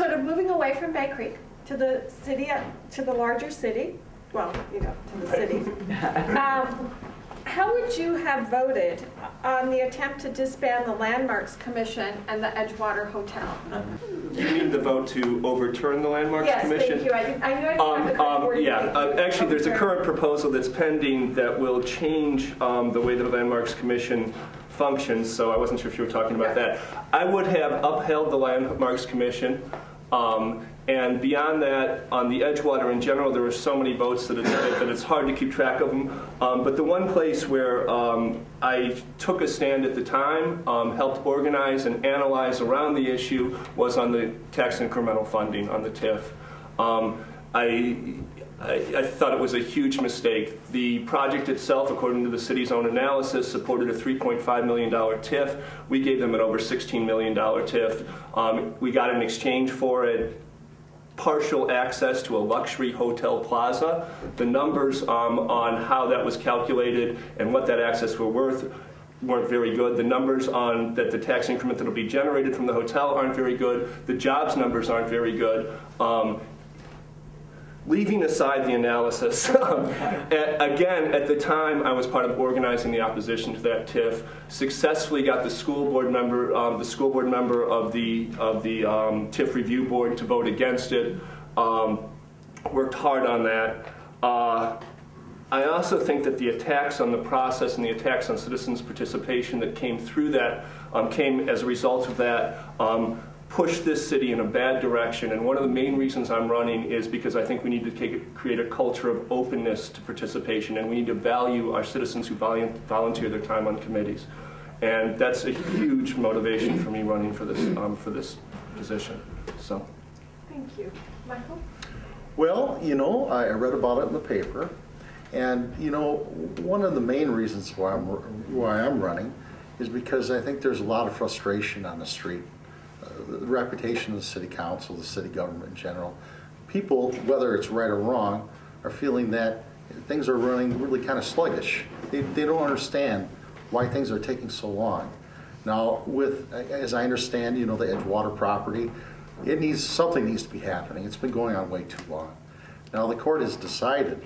sort of moving away from Bay Creek to the city, to the larger city, well, you know, to the city. How would you have voted on the attempt to disband the Landmarks Commission and the Edgewater Hotel? You mean the vote to overturn the Landmarks Commission? Yes, thank you. I knew I didn't have the correct wording. Actually, there's a current proposal that's pending that will change the way that the Landmarks Commission functions, so I wasn't sure if you were talking about that. I would have upheld the Landmarks Commission. And beyond that, on the Edgewater in general, there were so many votes that it's hard to keep track of them. But the one place where I took a stand at the time, helped organize and analyze around the issue, was on the tax incremental funding, on the TIF. I thought it was a huge mistake. The project itself, according to the city's own analysis, supported a $3.5 million TIF. We gave them an over $16 million TIF. We got in exchange for it partial access to a luxury hotel plaza. The numbers on how that was calculated and what that access were worth weren't very good. The numbers on that the tax increment that will be generated from the hotel aren't very good. The jobs numbers aren't very good. Leaving aside the analysis, again, at the time I was part of organizing the opposition to that TIF, successfully got the school board member of the TIF review board to vote against it, worked hard on that. I also think that the attacks on the process and the attacks on citizens' participation that came through that, came as a result of that, pushed this city in a bad direction, and one of the main reasons I'm running is because I think we need to create a culture of openness to participation, and we need to value our citizens who volunteer their time on committees. And that's a huge motivation for me running for this position. So. Thank you. Michael? Well, you know, I read about it in the paper, and you know, one of the main reasons why I'm running is because I think there's a lot of frustration on the street. The reputation of the city council, the city government in general. People, whether it's right or wrong, are feeling that things are running really kind of sluggish. They don't understand why things are taking so long. Now, as I understand, you know, the Edgewater property, something needs to be happening. It's been going on way too long. Now, the court has decided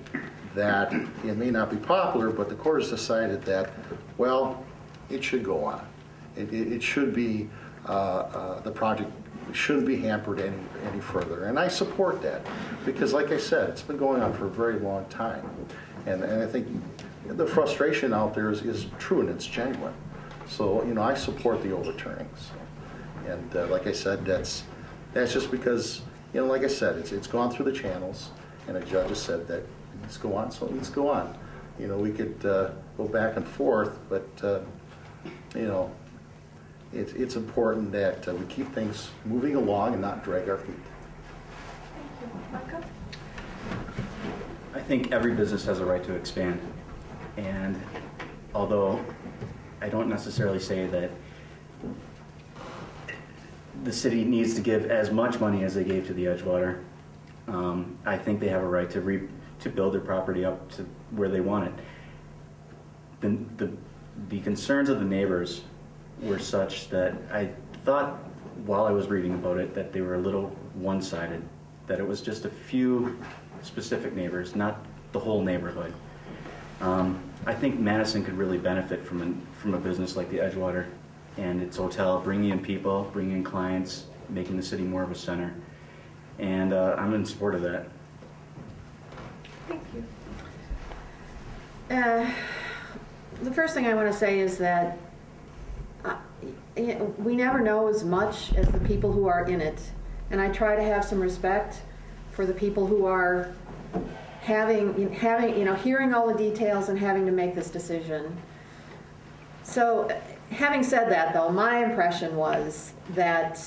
that it may not be popular, but the court has decided that, well, it should go on. It should be. The project shouldn't be hampered any further. And I support that because, like I said, it's been going on for a very long time. And I think the frustration out there is true and it's genuine. So, you know, I support the overturning. So, and like I said, that's just because, you know, like I said, it's gone through the channels and a judge has said that it needs to go on, so it needs to go on. You know, we could go back and forth, but, you know, it's important that we keep things moving along and not drag our feet. Thank you. Michael? I think every business has a right to expand. And although I don't necessarily say that the city needs to give as much money as they gave to the Edgewater, I think they have a right to build their property up to where they want it. The concerns of the neighbors were such that I thought while I was reading about it that they were a little one-sided, that it was just a few specific neighbors, not the whole neighborhood. I think Madison could really benefit from a business like the Edgewater and its hotel, bringing in people, bringing in clients, making the city more of a center. And I'm in support of that. Thank you. The first thing I want to say is that we never know as much as the people who are in it, and I try to have some respect for the people who are hearing all the details and having to make this decision. So, having said that, though, my impression was that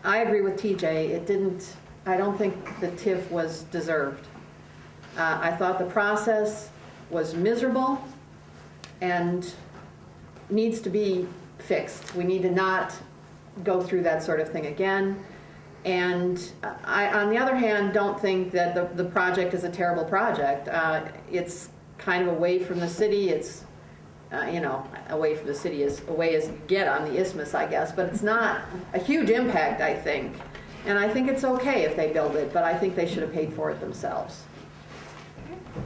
I agree with TJ. I don't think the TIF was deserved. I thought the process was miserable and needs to be fixed. We need to not go through that sort of thing again. And I, on the other hand, don't think that the project is a terrible project. It's kind of away from the city. It's, away from the city as away as you get on the isthmus, I guess. But it's not a huge impact, I think. And I think it's okay if they build it, but I think they should have paid for it themselves.